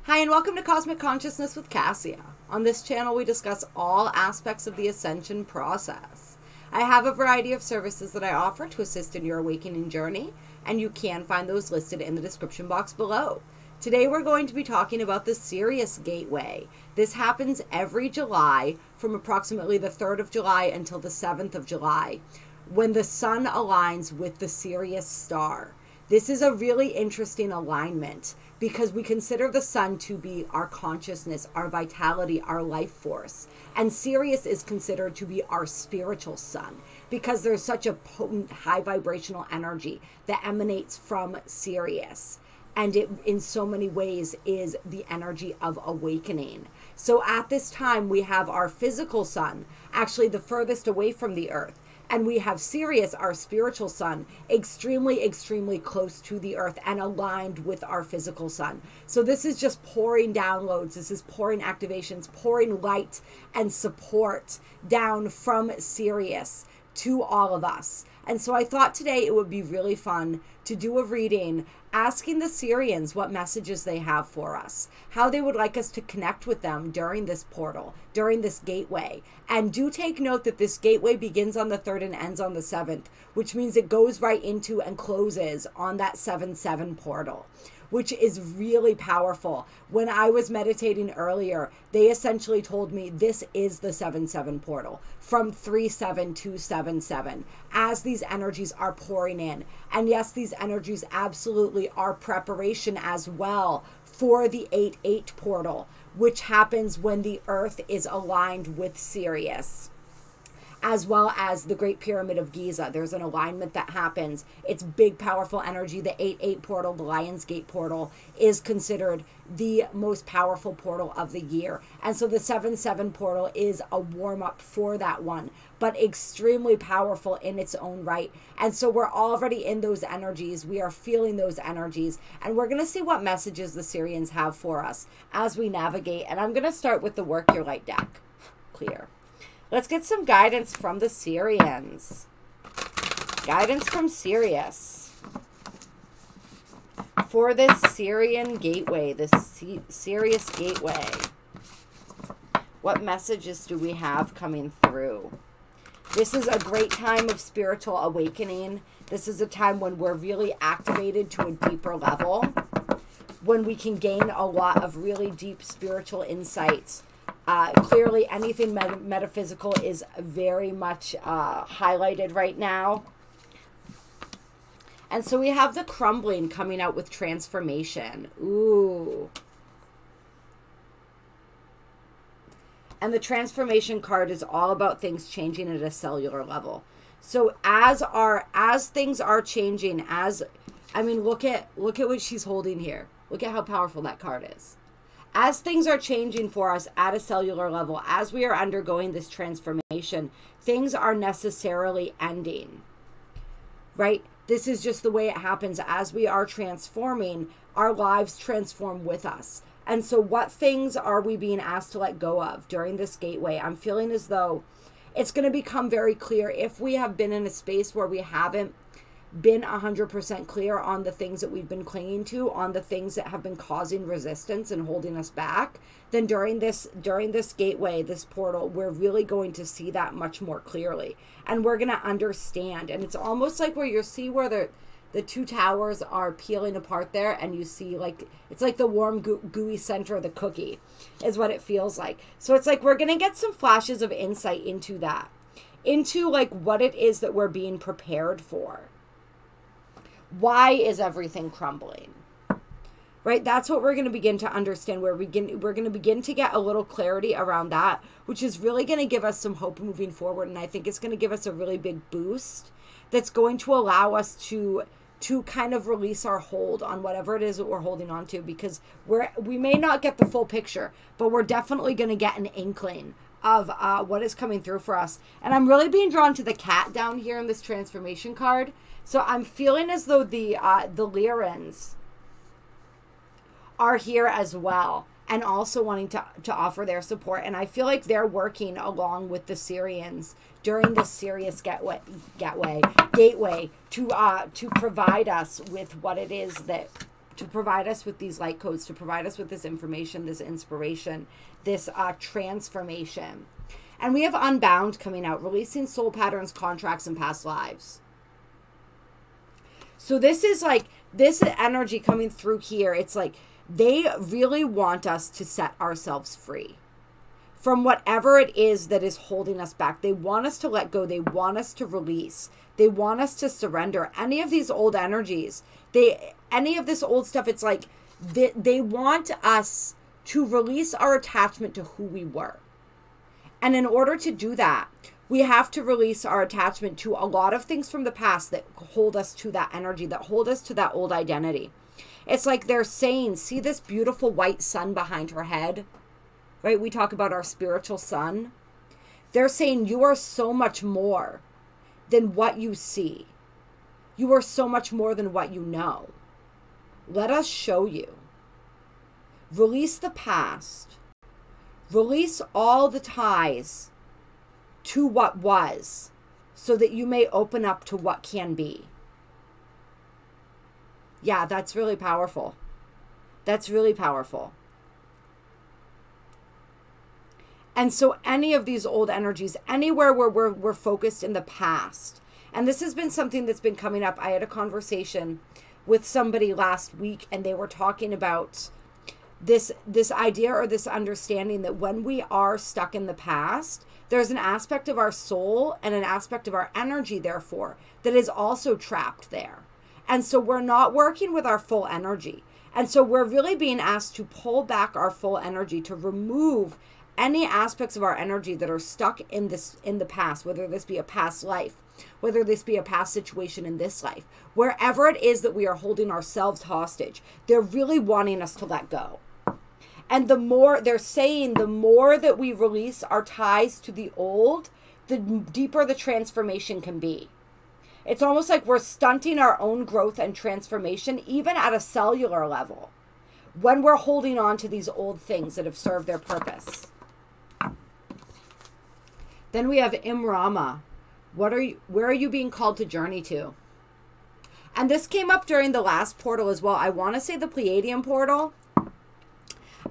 Hi, and welcome to Cosmic Consciousness with Kassia. On this channel, we discuss all aspects of the ascension process. I have a variety of services that I offer to assist in your awakening journey, and you can find those listed in the description box below. Today, we're going to be talking about the Sirius Gateway. This happens every July from approximately the 3rd of July until the 7th of July, when the sun aligns with the Sirius star. This is a really interesting alignment because we consider the sun to be our consciousness, our vitality, our life force. And Sirius is considered to be our spiritual sun because there's such a potent, high vibrational energy that emanates from Sirius. And it, in so many ways, is the energy of awakening. So at this time, we have our physical sun, actually the furthest away from the earth. And we have Sirius, our spiritual sun, extremely, extremely close to the earth and aligned with our physical sun. So this is just pouring downloads. This is pouring activations, pouring light and support down from Sirius to all of us. And so I thought today it would be really fun to do a reading asking the Sirians what messages they have for us, how they would like us to connect with them during this portal, during this gateway. And do take note that this gateway begins on the 3rd and ends on the 7th, which means it goes right into and closes on that 7/7 portal, which is really powerful. When I was meditating earlier, they essentially told me this is the 7/7 portal from 3/7 to 7/7 as these energies are pouring in. And yes, these energies absolutely are preparation as well for the 8/8 portal, which happens when the earth is aligned with Sirius, as well as the Great Pyramid of Giza. There's an alignment that happens. It's big, powerful energy. The 8/8 portal, the Lion's Gate portal, is considered the most powerful portal of the year. And so the 7/7 portal is a warm-up for that one, but extremely powerful in its own right. And so we're already in those energies. We are feeling those energies. And we're going to see what messages the Sirians have for us as we navigate. And I'm going to start with the Work Your Light deck. Clear. Let's get some guidance from the Sirians. Guidance from Sirius for this Sirian gateway, this Sirius gateway. What messages do we have coming through? This is a great time of spiritual awakening. This is a time when we're really activated to a deeper level, when we can gain a lot of really deep spiritual insights. Clearly, anything metaphysical is very much highlighted right now. And so we have the crumbling coming out with transformation. Ooh. And the transformation card is all about things changing at a cellular level. So as things are changing, look at what she's holding here. Look at how powerful that card is. As things are changing for us at a cellular level, as we are undergoing this transformation, things are necessarily ending, right? This is just the way it happens. As we are transforming, our lives transform with us. And so what things are we being asked to let go of during this gateway? I'm feeling as though it's going to become very clear if we have been in a space where we haven't been 100% clear on the things that we've been clinging to, on the things that have been causing resistance and holding us back, then during this gateway, this portal, we're really going to see that much more clearly. And we're going to understand. And it's almost like where you see where the two towers are peeling apart there, and you see it's like the warm gooey center of the cookie is what it feels like. So it's like we're going to get some flashes of insight into that, into like what it is that we're being prepared for. Why is everything crumbling? Right? That's what we're going to begin to understand. We're going to begin to get a little clarity around that, which is really going to give us some hope moving forward. And I think it's going to give us a really big boost that's going to allow us to kind of release our hold on whatever it is that we're holding on to, because we may not get the full picture, but we're definitely going to get an inkling of what is coming through for us. And I'm really being drawn to the cat down here in this transformation card. So I'm feeling as though the Sirians are here as well, and also wanting to offer their support. And I feel like they're working along with the Sirians during this Sirius gateway to provide us with what it is that provide us with these light codes, to provide us with this information, this inspiration, this transformation. And we have Unbound coming out, releasing soul patterns, contracts, and past lives. So this is like, this energy coming through here, it's like they really want us to set ourselves free from whatever it is that is holding us back. They want us to let go. They want us to release. They want us to surrender. Any of these old energies, any of this old stuff, it's like they want us to release our attachment to who we were. And in order to do that, we have to release our attachment to a lot of things from the past that hold us to that energy, that hold us to that old identity. It's like they're saying, see this beautiful white sun behind her head, right? We talk about our spiritual sun. They're saying you are so much more than what you see. You are so much more than what you know. Let us show you. Release the past. Release all the ties to what was, so that you may open up to what can be. Yeah, that's really powerful. That's really powerful. And so any of these old energies, anywhere where we're focused in the past, and this has been something that's been coming up. I had a conversation with somebody last week, and they were talking about this idea or this understanding that when we are stuck in the past, there's an aspect of our soul and an aspect of our energy, therefore, that is also trapped there. And so we're not working with our full energy. And so we're really being asked to pull back our full energy, to remove any aspects of our energy that are stuck in the past, whether this be a past life, whether this be a past situation in this life, wherever it is that we are holding ourselves hostage, they're really wanting us to let go. And the more, they're saying, the more that we release our ties to the old, the deeper the transformation can be. It's almost like we're stunting our own growth and transformation, even at a cellular level, when we're holding on to these old things that have served their purpose. Then we have Imrama. Where are you being called to journey to? And this came up during the last portal as well. I want to say the Pleiadian portal.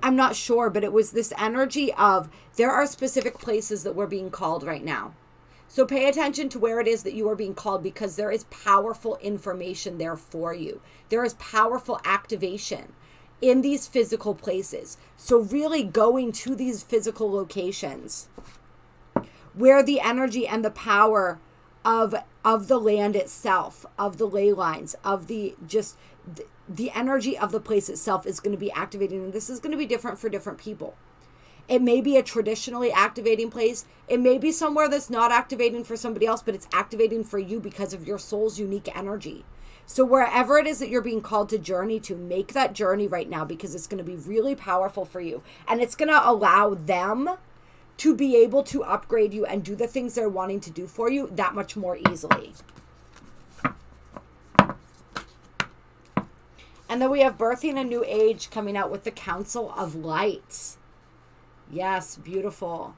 I'm not sure, but it was this energy of there are specific places that we're being called right now. So pay attention to where it is that you are being called, because there is powerful information there for you. There is powerful activation in these physical places. So really going to these physical locations where the energy and the power of the land itself, of the ley lines, of the energy of the place itself is going to be activating. And this is going to be different for different people. It may be a traditionally activating place. It may be somewhere that's not activating for somebody else, but it's activating for you because of your soul's unique energy. So wherever it is that you're being called to journey to, make that journey right now, because it's going to be really powerful for you. And it's going to allow them to be able to upgrade you and do the things they're wanting to do for you that much more easily. And then we have birthing a new age coming out with the Council of Light. Yes, beautiful.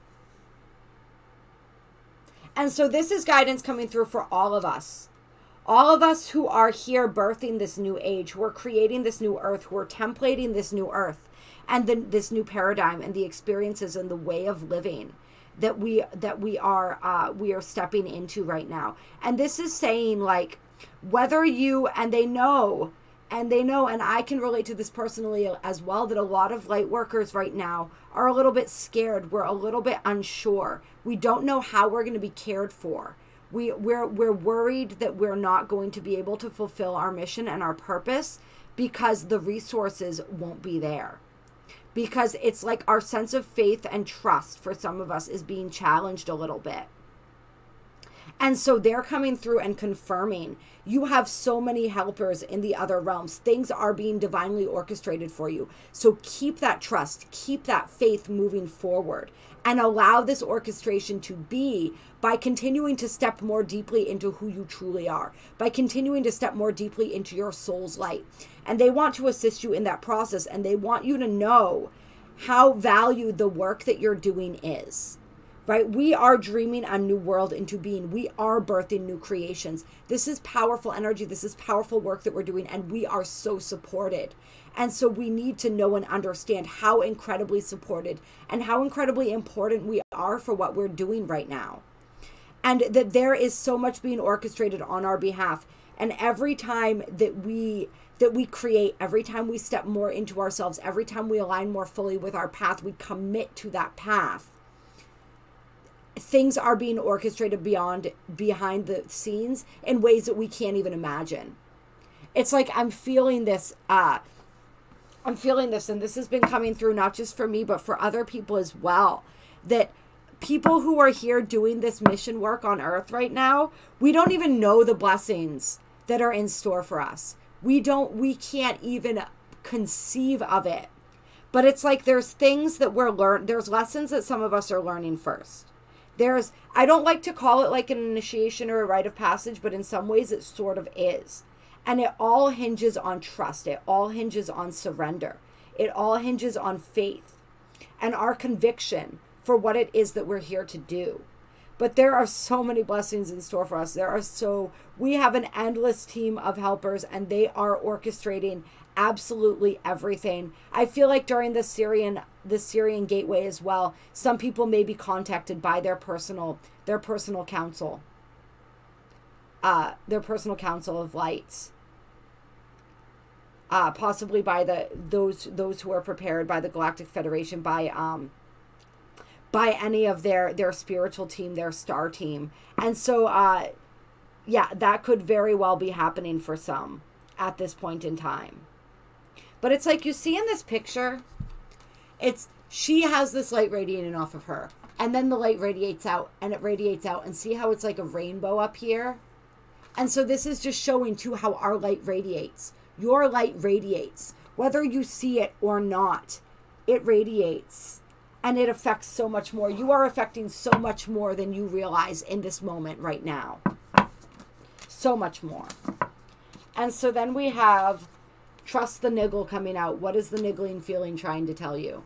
And so this is guidance coming through for all of us. All of us who are here birthing this new age, who are creating this new earth, who are templating this new earth, and then this new paradigm and the experiences and the way of living that we are stepping into right now. And this is saying, like, whether you, and they know, and I can relate to this personally as well, that a lot of light workers right now are a little bit scared. We're a little bit unsure. We don't know how we're going to be cared for. We're worried that we're not going to be able to fulfill our mission and our purpose because the resources won't be there. Because it's like our sense of faith and trust for some of us is being challenged a little bit. And so they're coming through and confirming you have so many helpers in the other realms. Things are being divinely orchestrated for you. So keep that trust, keep that faith moving forward, and allow this orchestration to be by continuing to step more deeply into who you truly are, by continuing to step more deeply into your soul's light. And they want to assist you in that process, and they want you to know how valued the work that you're doing is. right? We are dreaming a new world into being. We are birthing new creations. This is powerful energy. This is powerful work that we're doing, and we are so supported. And so we need to know and understand how incredibly supported and how incredibly important we are for what we're doing right now. And that there is so much being orchestrated on our behalf. And every time that we create, every time we step more into ourselves, every time we align more fully with our path, we commit to that path, things are being orchestrated behind the scenes in ways that we can't even imagine. It's like I'm feeling this, and this has been coming through not just for me, but for other people as well, that people who are here doing this mission work on earth right now, we don't even know the blessings that are in store for us. We can't even conceive of it. But it's like there's things that there's lessons that some of us are learning first. I don't like to call it like an initiation or a rite of passage, but in some ways it sort of is. And it all hinges on trust. It all hinges on surrender. It all hinges on faith and our conviction for what it is that we're here to do. But there are so many blessings in store for us. We have an endless team of helpers, and they are orchestrating absolutely everything. I feel like during the Sirian gateway as well, some people may be contacted by their personal council. Their personal council of lights. Possibly by those who are prepared by the Galactic Federation, by any of their spiritual team, their star team. And so, yeah, that could very well be happening for some at this point in time. But it's like you see in this picture, she has this light radiating off of her. And then the light radiates out, and it radiates out. And see how it's like a rainbow up here? And so this is just showing too how our light radiates. Your light radiates. Whether you see it or not, it radiates. And it affects so much more. You are affecting so much more than you realize in this moment right now. So much more. And so then we have trust the niggle coming out. What is the niggling feeling trying to tell you?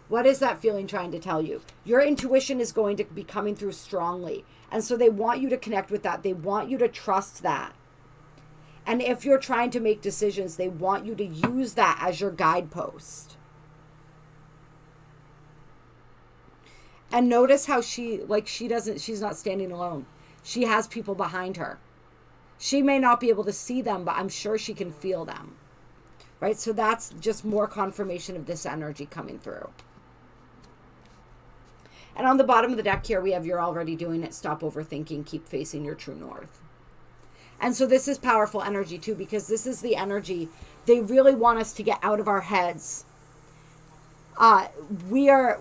What is that feeling trying to tell you? Your intuition is going to be coming through strongly. And so they want you to connect with that. They want you to trust that. And if you're trying to make decisions, they want you to use that as your guidepost. And notice how she's not standing alone. She has people behind her. She may not be able to see them, but I'm sure she can feel them. Right? So that's just more confirmation of this energy coming through. And on the bottom of the deck here, we have you're already doing it. Stop overthinking. Keep facing your true north. And so this is powerful energy too, because this is the energy they really want us to get out of our heads. We are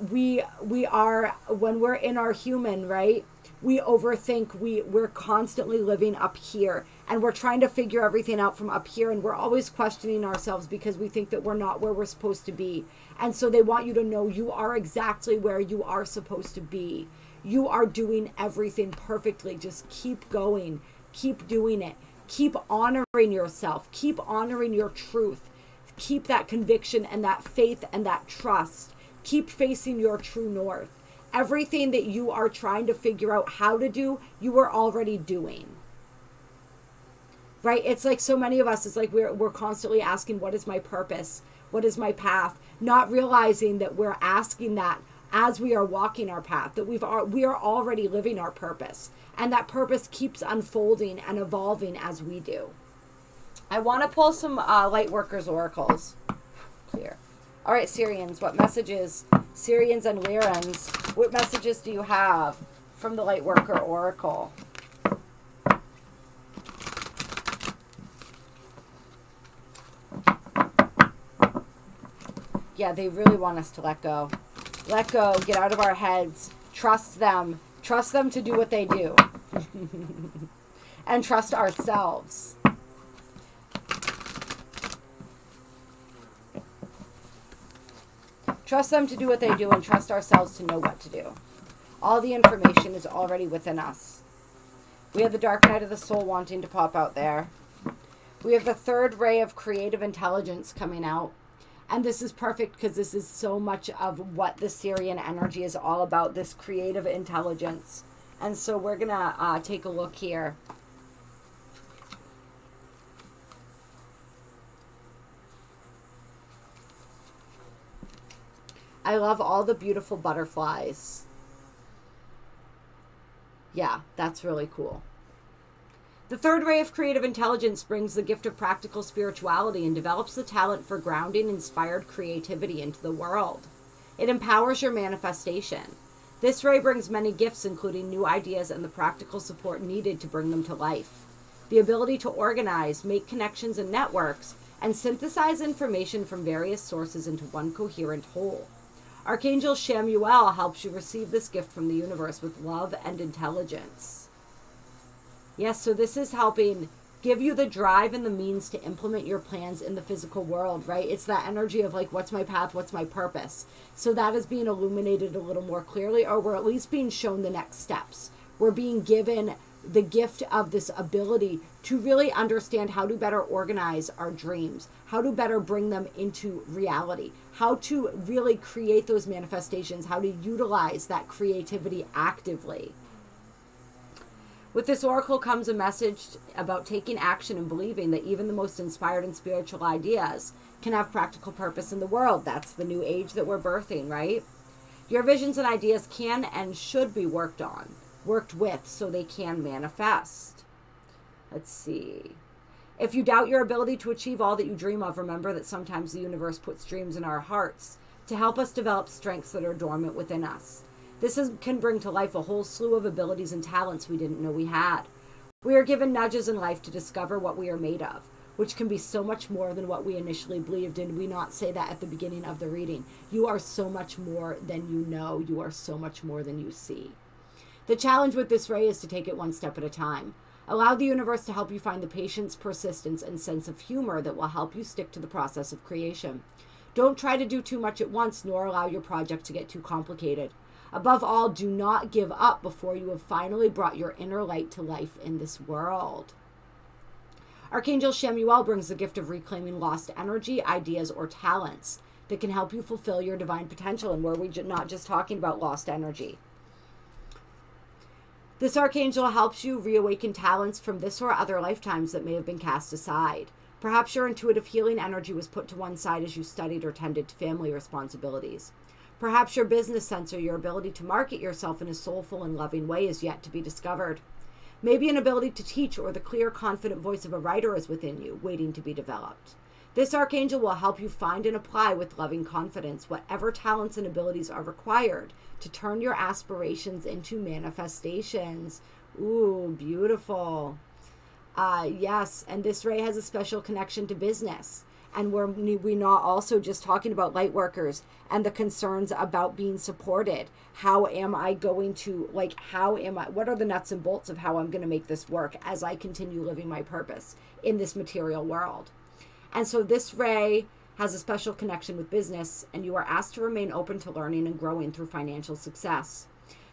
when we're in our human, right? We overthink. We're constantly living up here, and we're trying to figure everything out from up here, and we're always questioning ourselves because we think that we're not where we're supposed to be. And so they want you to know you are exactly where you are supposed to be. You are doing everything perfectly. Just keep going. Keep doing it. Keep honoring yourself. Keep honoring your truth. Keep that conviction and that faith and that trust. Keep facing your true north. Everything that you are trying to figure out how to do, you are already doing. Right? It's like so many of us, it's like we're constantly asking, what is my purpose? What is my path? Not realizing that we're asking that as we are walking our path, that we are already living our purpose. And that purpose keeps unfolding and evolving as we do. I want to pull some Lightworkers oracles here. All right, Sirians, what messages? Sirians and Lyrans, what messages do you have from the Lightworker oracle? Yeah, they really want us to let go. Let go, get out of our heads, trust them. Trust them to do what they do. And trust ourselves. Trust them to do what they do and trust ourselves to know what to do. All the information is already within us. We have the dark night of the soul wanting to pop out there. We have the third ray of creative intelligence coming out. And this is perfect because this is so much of what the Sirian energy is all about, this creative intelligence. And so we're going to take a look here. I love all the beautiful butterflies. Yeah, that's really cool. The third ray of creative intelligence brings the gift of practical spirituality and develops the talent for grounding inspired creativity into the world. It empowers your manifestation. This ray brings many gifts, including new ideas and the practical support needed to bring them to life. The ability to organize, make connections and networks, and synthesize information from various sources into one coherent whole. Archangel Chamuel helps you receive this gift from the universe with love and intelligence. Yes, so this is helping give you the drive and the means to implement your plans in the physical world, right? It's that energy of like, what's my path? What's my purpose? So that is being illuminated a little more clearly, or we're at least being shown the next steps. We're being given the gift of this ability to really understand how to better organize our dreams, how to better bring them into reality, how to really create those manifestations, how to utilize that creativity actively. With this oracle comes a message about taking action and believing that even the most inspired and spiritual ideas can have practical purpose in the world. That's the new age that we're birthing, right? Your visions and ideas can and should be worked with, so they can manifest. Let's see. If you doubt your ability to achieve all that you dream of, remember that sometimes the universe puts dreams in our hearts to help us develop strengths that are dormant within us. This can bring to life a whole slew of abilities and talents we didn't know we had. We are given nudges in life to discover what we are made of, which can be so much more than what we initially believed. Did we not say that at the beginning of the reading? You are so much more than you know. You are so much more than you see. The challenge with this ray is to take it one step at a time. Allow the universe to help you find the patience, persistence, and sense of humor that will help you stick to the process of creation. Don't try to do too much at once, nor allow your project to get too complicated. Above all, do not give up before you have finally brought your inner light to life in this world. Archangel Chamuel brings the gift of reclaiming lost energy, ideas, or talents that can help you fulfill your divine potential. And we're not just talking about lost energy. This archangel helps you reawaken talents from this or other lifetimes that may have been cast aside. Perhaps your intuitive healing energy was put to one side as you studied or tended to family responsibilities. Perhaps your business sense or your ability to market yourself in a soulful and loving way is yet to be discovered. Maybe an ability to teach or the clear, confident voice of a writer is within you, waiting to be developed. This archangel will help you find and apply with loving confidence whatever talents and abilities are required to turn your aspirations into manifestations. Ooh, beautiful. Yes, and this ray has a special connection to business. And we're not also just talking about light workers and the concerns about being supported. How am I going to, what are the nuts and bolts of how I'm going to make this work as I continue living my purpose in this material world? And so this ray has a special connection with business, and you are asked to remain open to learning and growing through financial success.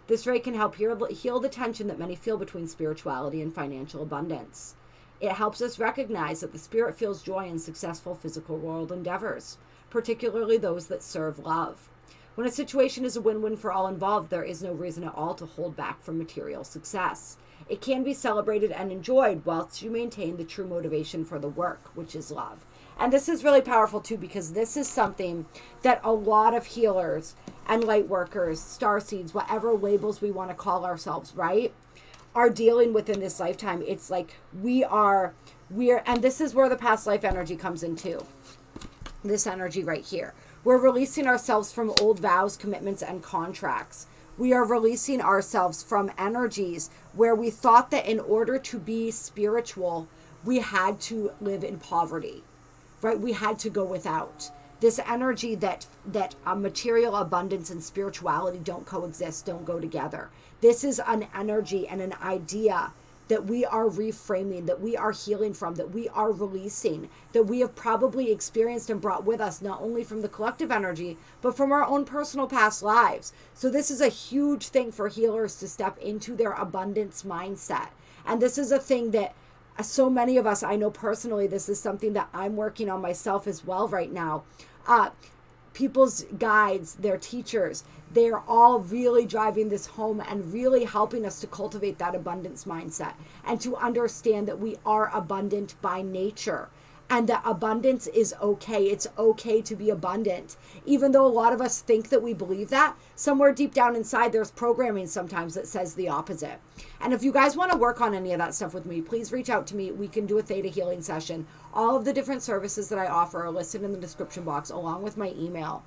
This ray can help heal the tension that many feel between spirituality and financial abundance. It helps us recognize that the spirit feels joy in successful physical world endeavors, particularly those that serve love. When a situation is a win-win for all involved, there is no reason at all to hold back from material success. It can be celebrated and enjoyed whilst you maintain the true motivation for the work, which is love. And this is really powerful too, because this is something that a lot of healers and light workers, starseeds, whatever labels we want to call ourselves, right, are dealing with in this lifetime. It's like we're, and this is where the past life energy comes in too. This energy right here. We're releasing ourselves from old vows, commitments, and contracts. We are releasing ourselves from energies where we thought that in order to be spiritual, we had to live in poverty, right? We had to go without. This energy that material abundance and spirituality don't coexist, don't go together. This is an energy and an idea that we are reframing, that we are healing from, that we are releasing, that we have probably experienced and brought with us, not only from the collective energy, but from our own personal past lives. So this is a huge thing for healers to step into their abundance mindset. And this is a thing that so many of us, I know personally, this is something that I'm working on myself as well right now, people's guides, their teachers, they're all really driving this home and really helping us to cultivate that abundance mindset and to understand that we are abundant by nature and that abundance is okay. It's okay to be abundant. Even though a lot of us think that we believe that, somewhere deep down inside, there's programming sometimes that says the opposite. And if you guys want to work on any of that stuff with me, please reach out to me. We can do a Theta healing session. All of the different services that I offer are listed in the description box along with my email.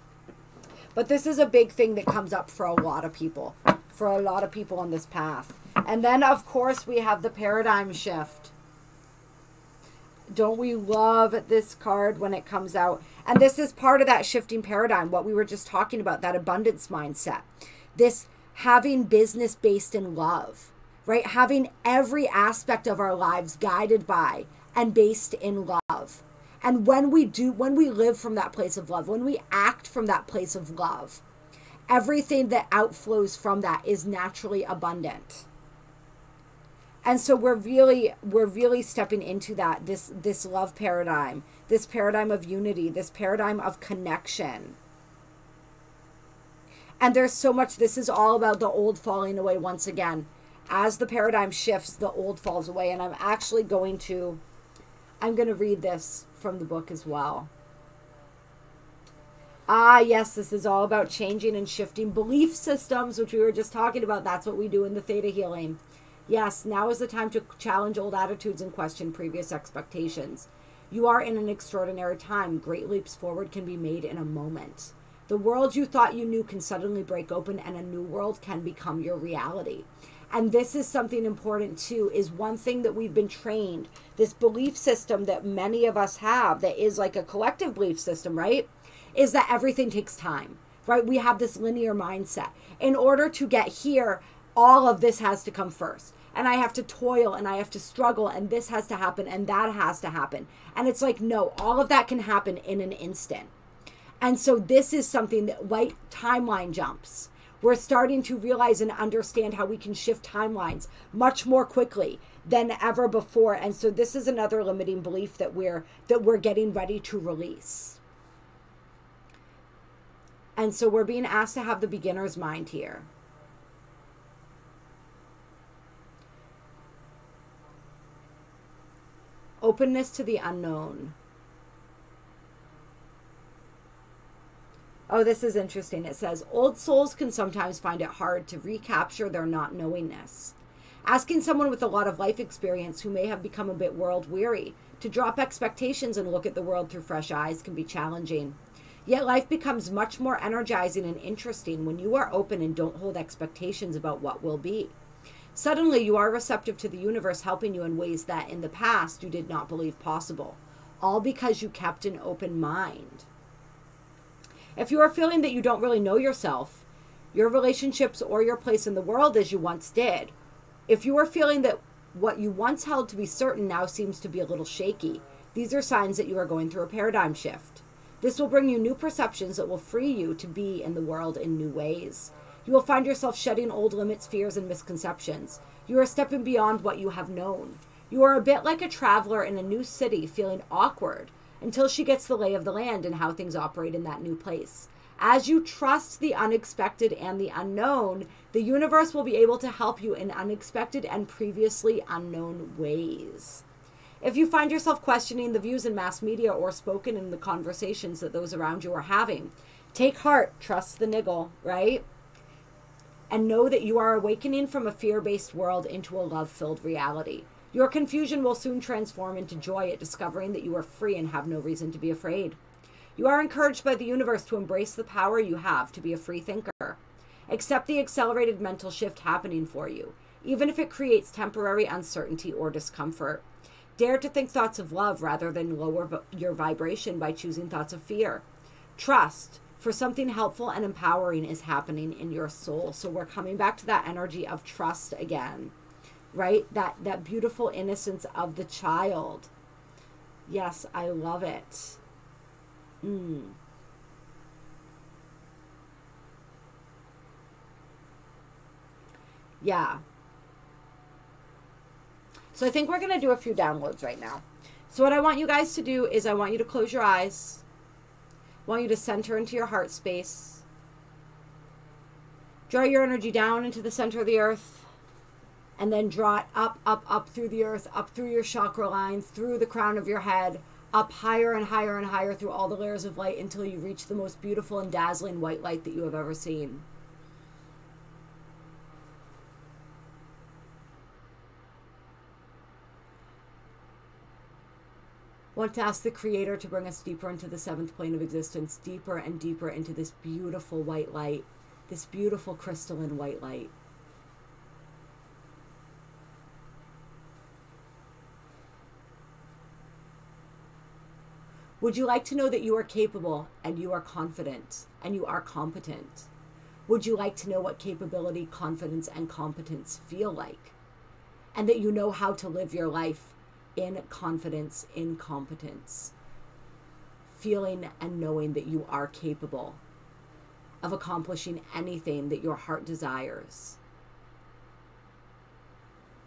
But this is a big thing that comes up for a lot of people, on this path. And then, of course, we have the paradigm shift. Don't we love this card when it comes out? And this is part of that shifting paradigm, what we were just talking about, that abundance mindset. This having business based in love, right? Having every aspect of our lives guided by and based in love. And when we live from that place of love, when we act from that place of love, everything that outflows from that is naturally abundant. And so we're really stepping into that, this love paradigm, this paradigm of unity, this paradigm of connection. And there's so much, this is all about the old falling away once again. As the paradigm shifts, the old falls away. And I'm actually going to read this from the book as well. Ah, yes, this is all about changing and shifting belief systems, which we were just talking about. That's what we do in the Theta healing. Yes, now is the time to challenge old attitudes and question previous expectations. You are in an extraordinary time. Great leaps forward can be made in a moment. The world you thought you knew can suddenly break open and a new world can become your reality. And this is something important too, is one thing that we've been trained, this belief system that many of us have, that is like a collective belief system, right? Is that everything takes time, right? We have this linear mindset. In order to get here, all of this has to come first. And I have to toil and I have to struggle and this has to happen and that has to happen. And it's like, no, all of that can happen in an instant. And so this is something that, like timeline jumps, we're starting to realize and understand how we can shift timelines much more quickly than ever before. And so this is another limiting belief that we're getting ready to release. And so we're being asked to have the beginner's mind here. Openness to the unknown. Oh, this is interesting. It says, old souls can sometimes find it hard to recapture their not knowingness. Asking someone with a lot of life experience who may have become a bit world weary to drop expectations and look at the world through fresh eyes can be challenging. Yet life becomes much more energizing and interesting when you are open and don't hold expectations about what will be. Suddenly, you are receptive to the universe helping you in ways that in the past you did not believe possible, all because you kept an open mind. If you are feeling that you don't really know yourself, your relationships, or your place in the world as you once did, if you are feeling that what you once held to be certain now seems to be a little shaky, these are signs that you are going through a paradigm shift. This will bring you new perceptions that will free you to be in the world in new ways. You will find yourself shedding old limits, fears, and misconceptions. You are stepping beyond what you have known. You are a bit like a traveler in a new city feeling awkward until she gets the lay of the land and how things operate in that new place. As you trust the unexpected and the unknown, the universe will be able to help you in unexpected and previously unknown ways. If you find yourself questioning the views in mass media or spoken in the conversations that those around you are having, take heart, trust the niggle, right? And know that you are awakening from a fear-based world into a love-filled reality. Your confusion will soon transform into joy at discovering that you are free and have no reason to be afraid. You are encouraged by the universe to embrace the power you have to be a free thinker. Accept the accelerated mental shift happening for you, even if it creates temporary uncertainty or discomfort. Dare to think thoughts of love rather than lower your vibration by choosing thoughts of fear. Trust, for something helpful and empowering is happening in your soul. So we're coming back to that energy of trust again, right? That beautiful innocence of the child. Yes, I love it. Yeah. So I think we're going to do a few downloads right now. So what I want you guys to do is I want you to close your eyes. I want you to center into your heart space. Draw your energy down into the center of the earth. And then draw it up, up, up through the earth, up through your chakra lines, through the crown of your head, up higher and higher and higher through all the layers of light until you reach the most beautiful and dazzling white light that you have ever seen. I want to ask the Creator to bring us deeper into the seventh plane of existence, deeper and deeper into this beautiful white light, this beautiful crystalline white light. Would you like to know that you are capable and you are confident and you are competent? Would you like to know what capability, confidence, and competence feel like? And that you know how to live your life in confidence, in competence, feeling and knowing that you are capable of accomplishing anything that your heart desires?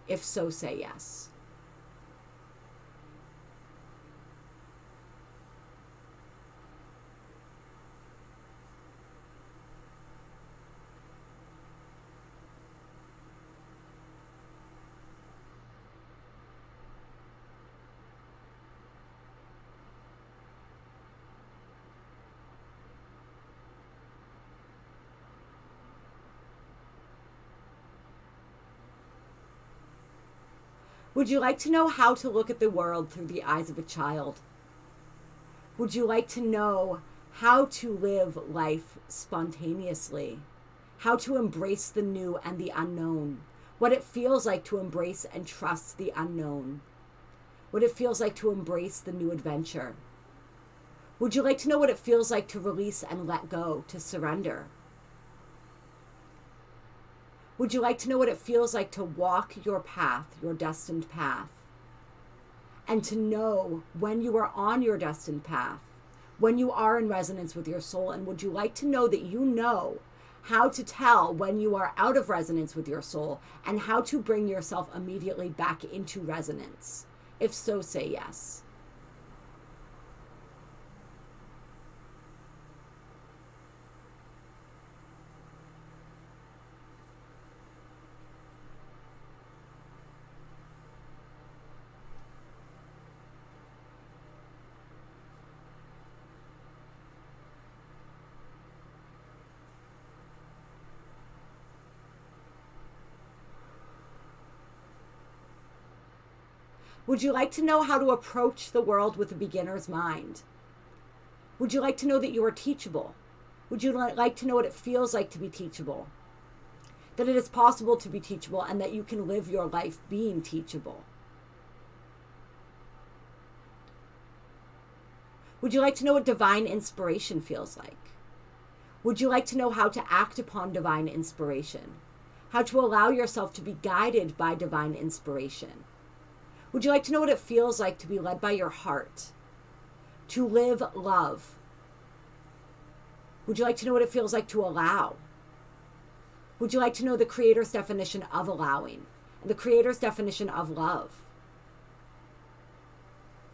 If so, say yes. Would you like to know how to look at the world through the eyes of a child? Would you like to know how to live life spontaneously? How to embrace the new and the unknown? What it feels like to embrace and trust the unknown? What it feels like to embrace the new adventure? Would you like to know what it feels like to release and let go, to surrender? Would you like to know what it feels like to walk your path, your destined path? And to know when you are on your destined path, when you are in resonance with your soul? And would you like to know that you know how to tell when you are out of resonance with your soul and how to bring yourself immediately back into resonance? If so, say yes. Would you like to know how to approach the world with a beginner's mind? Would you like to know that you are teachable? Would you like to know what it feels like to be teachable? That it is possible to be teachable and that you can live your life being teachable? Would you like to know what divine inspiration feels like? Would you like to know how to act upon divine inspiration? How to allow yourself to be guided by divine inspiration? Would you like to know what it feels like to be led by your heart? To live love? Would you like to know what it feels like to allow? Would you like to know the Creator's definition of allowing and the Creator's definition of love?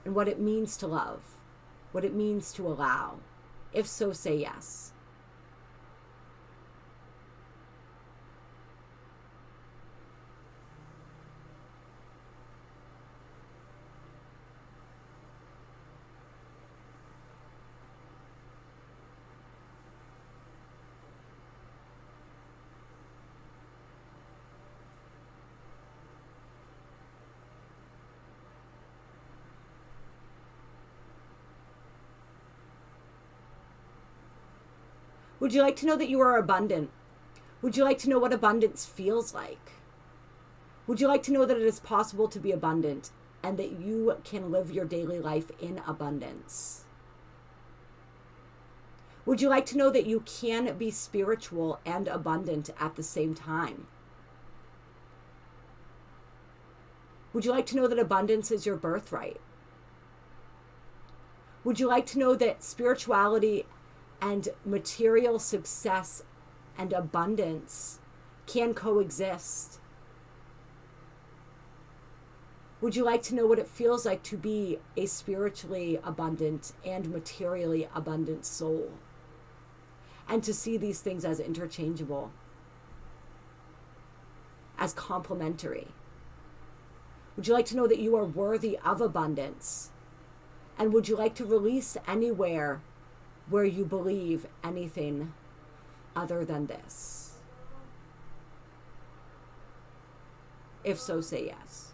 And what it means to love, what it means to allow? If so, say yes. Would you like to know that you are abundant? Would you like to know what abundance feels like? Would you like to know that it is possible to be abundant and that you can live your daily life in abundance? Would you like to know that you can be spiritual and abundant at the same time? Would you like to know that abundance is your birthright? Would you like to know that spirituality and material success and abundance can coexist? Would you like to know what it feels like to be a spiritually abundant and materially abundant soul? And to see these things as interchangeable, as complementary? Would you like to know that you are worthy of abundance? And would you like to release anywhere where you believe anything other than this? If so, say yes.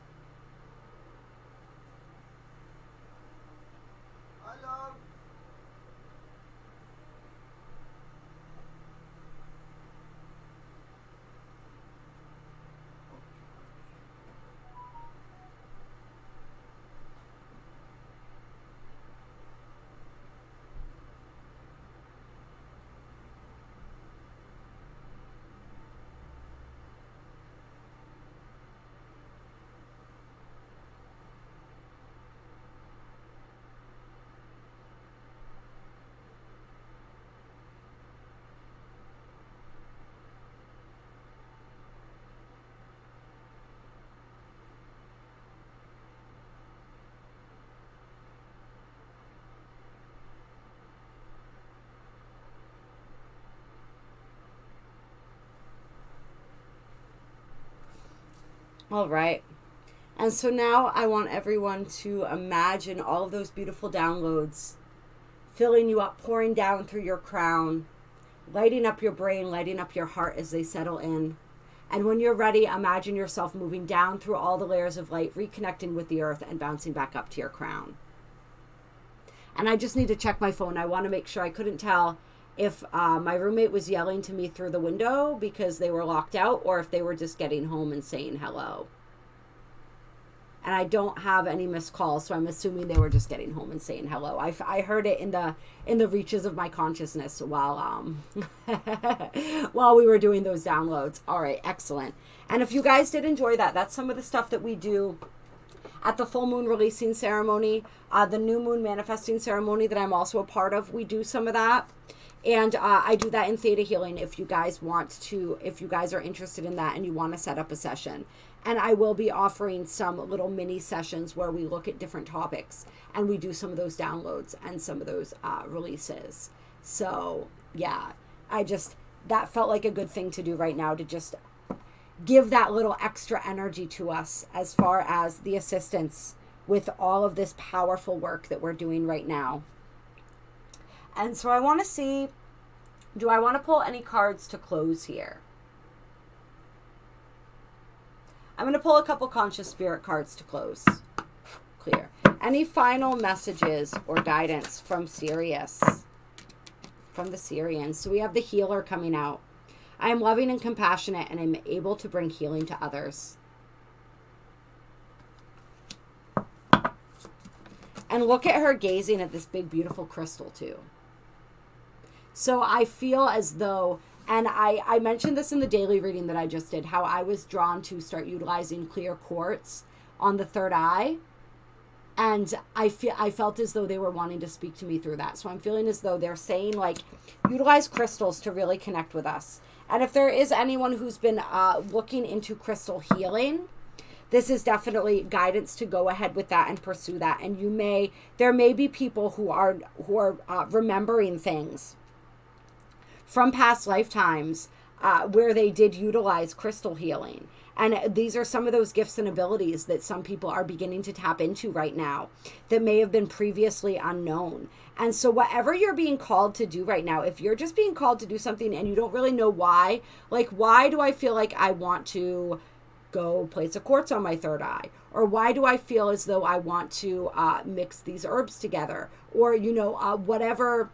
All right. And so now I want everyone to imagine all of those beautiful downloads filling you up, pouring down through your crown, lighting up your brain, lighting up your heart as they settle in. And when you're ready, imagine yourself moving down through all the layers of light, reconnecting with the earth and bouncing back up to your crown. And I just need to check my phone. I want to make sure. I couldn't tell if my roommate was yelling to me through the window because they were locked out, or if they were just getting home and saying hello. And I don't have any missed calls, so I'm assuming they were just getting home and saying hello. I heard it in the reaches of my consciousness while while we were doing those downloads. All right, excellent. And if you guys did enjoy that, that's some of the stuff that we do at the full moon releasing ceremony, the new moon manifesting ceremony that I'm also a part of. We do some of that. And I do that in Theta Healing if you guys want to, if you guys are interested in that and you want to set up a session. And I will be offering some little mini sessions where we look at different topics and we do some of those downloads and some of those releases. So yeah, that felt like a good thing to do right now, to just give that little extra energy to us as far as the assistance with all of this powerful work that we're doing right now. And so I want to see, do I want to pull any cards to close here? I'm going to pull a couple conscious spirit cards to close. Clear. Any final messages or guidance from Sirius? From the Sirians. So we have the healer coming out. I am loving and compassionate and I'm able to bring healing to others. And look at her gazing at this big, beautiful crystal too. So I feel as though, and I mentioned this in the daily reading that I just did, how I was drawn to start utilizing clear quartz on the third eye. And I felt as though they were wanting to speak to me through that. So I'm feeling as though they're saying, like, utilize crystals to really connect with us. And if there is anyone who's been looking into crystal healing, this is definitely guidance to go ahead with that and pursue that. And there may be people who are remembering things from past lifetimes where they did utilize crystal healing. And these are some of those gifts and abilities that some people are beginning to tap into right now that may have been previously unknown. And so whatever you're being called to do right now, if you're just being called to do something and you don't really know why, like, why do I feel like I want to go place a quartz on my third eye? Or why do I feel as though I want to mix these herbs together? Or, you know, whatever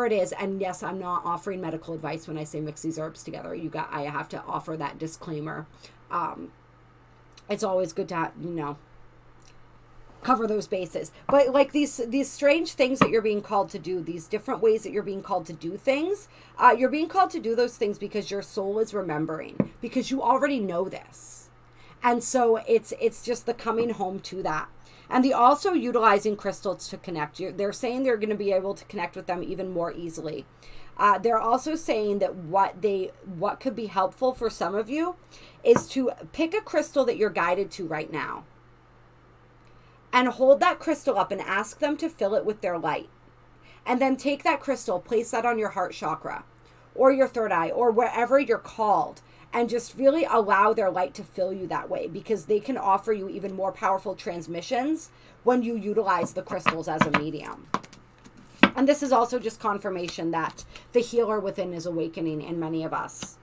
it is. And yes, I'm not offering medical advice when I say mix these herbs together. I have to offer that disclaimer. It's always good to, you know, cover those bases. But like these strange things that you're being called to do, these different ways that you're being called to do things, you're being called to do those things because your soul is remembering, because you already know this. And so it's just the coming home to that. And the also utilizing crystals to connect. They're saying they're going to be able to connect with them even more easily. They're also saying that what could be helpful for some of you is to pick a crystal that you're guided to right now. and hold that crystal up and ask them to fill it with their light. And then take that crystal, place that on your heart chakra or your third eye or wherever you're called, and just really allow their light to fill you that way, because they can offer you even more powerful transmissions when you utilize the crystals as a medium. And this is also just confirmation that the healer within is awakening in many of us.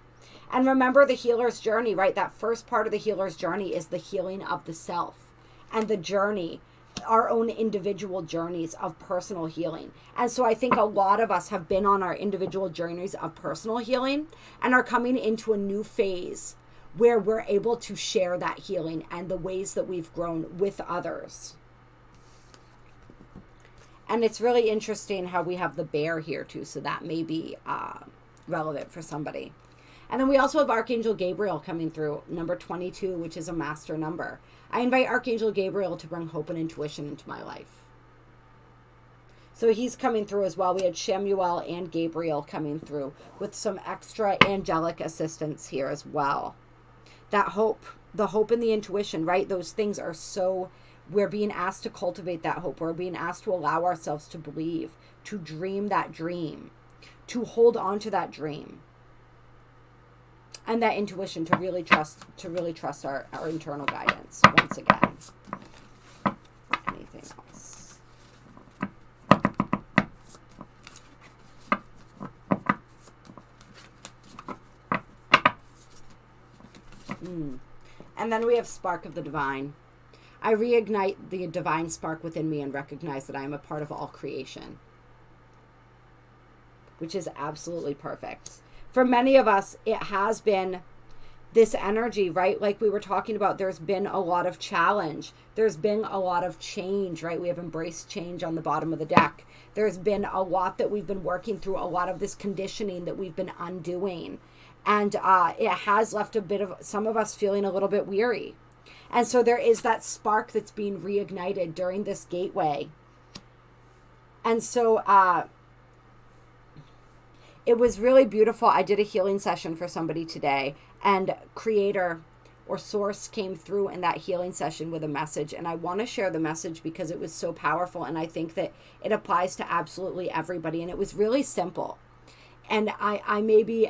And remember the healer's journey, right? That first part of the healer's journey is the healing of the self and the journey, our own individual journeys of personal healing. And so I think a lot of us have been on our individual journeys of personal healing and are coming into a new phase where we're able to share that healing and the ways that we've grown with others. And it's really interesting how we have the bear here too, so that may be relevant for somebody. And then we also have Archangel Gabriel coming through, number 22, which is a master number. I invite Archangel Gabriel to bring hope and intuition into my life. So he's coming through as well. We had Shamuel and Gabriel coming through with some extra angelic assistance here as well. That hope, the hope and the intuition, right? Those things are so, we're being asked to cultivate that hope. We're being asked to allow ourselves to believe, to dream that dream, to hold on to that dream. And that intuition, to really trust our internal guidance once again. Anything else? And then we have Spark of the Divine. I reignite the divine spark within me and recognize that I am a part of all creation, which is absolutely perfect. For many of us, it has been this energy, right? Like we were talking about, there's been a lot of challenge. There's been a lot of change, right? We have embraced change on the bottom of the deck. There's been a lot that we've been working through, a lot of this conditioning that we've been undoing. And it has left a bit of some of us feeling a little bit weary. And so there is that spark that's being reignited during this gateway. And so it was really beautiful. I did a healing session for somebody today, and Creator or Source came through in that healing session with a message. And I want to share the message because it was so powerful. And I think that it applies to absolutely everybody. And it was really simple. And I maybe,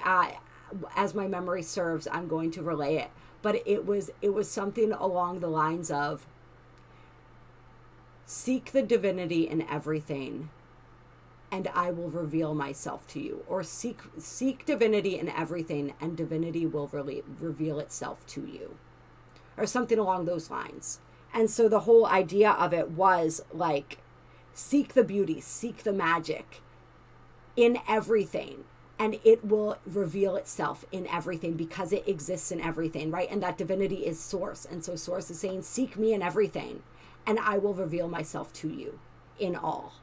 as my memory serves, I'm going to relay it. But it was something along the lines of, seek the divinity in everything, and I will reveal myself to you. Or seek divinity in everything, and divinity will reveal itself to you. Or something along those lines. And so the whole idea of it was like, seek the beauty, seek the magic in everything, and it will reveal itself in everything because it exists in everything, right? And that divinity is Source. And so Source is saying, seek me in everything, and I will reveal myself to you in all.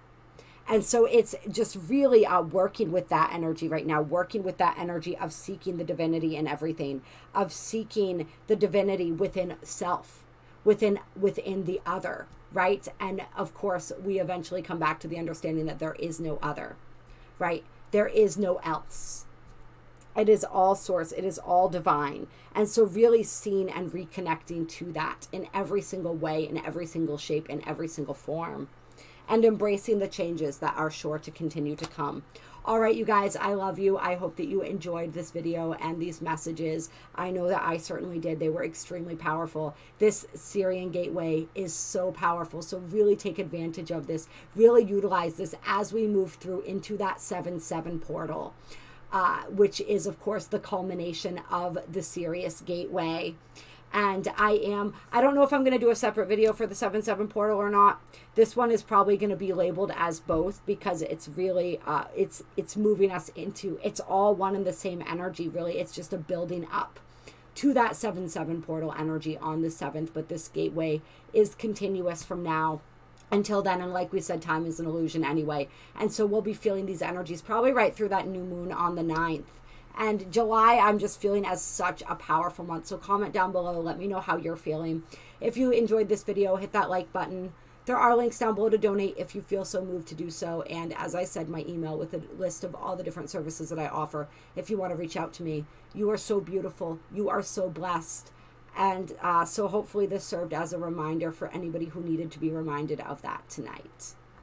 And so it's just really working with that energy right now, working with that energy of seeking the divinity in everything, of seeking the divinity within self, within the other, right? And of course, we eventually come back to the understanding that there is no other, right? There is no else. It is all Source. It is all divine. And so really seeing and reconnecting to that in every single way, in every single shape, in every single form. And embracing the changes that are sure to continue to come. All right, you guys, I love you. I hope that you enjoyed this video and these messages. I know that I certainly did. They were extremely powerful. This Sirian gateway is so powerful. So really take advantage of this. Really utilize this as we move through into that 7-7 portal, which is, of course, the culmination of the Sirius gateway. And I don't know if I'm going to do a separate video for the 7-7 portal or not. This one is probably going to be labeled as both because it's really, it's moving us into, it's all one and the same energy, really. It's just a building up to that 7-7 portal energy on the 7th. But this gateway is continuous from now until then. And like we said, time is an illusion anyway. And so we'll be feeling these energies probably right through that new moon on the 9th. And July, I'm just feeling as such a powerful month. So comment down below. Let me know how you're feeling. If you enjoyed this video, hit that like button. There are links down below to donate if you feel so moved to do so. And as I said, my email with a list of all the different services that I offer if you want to reach out to me. You are so beautiful. You are so blessed. And so hopefully this served as a reminder for anybody who needed to be reminded of that tonight.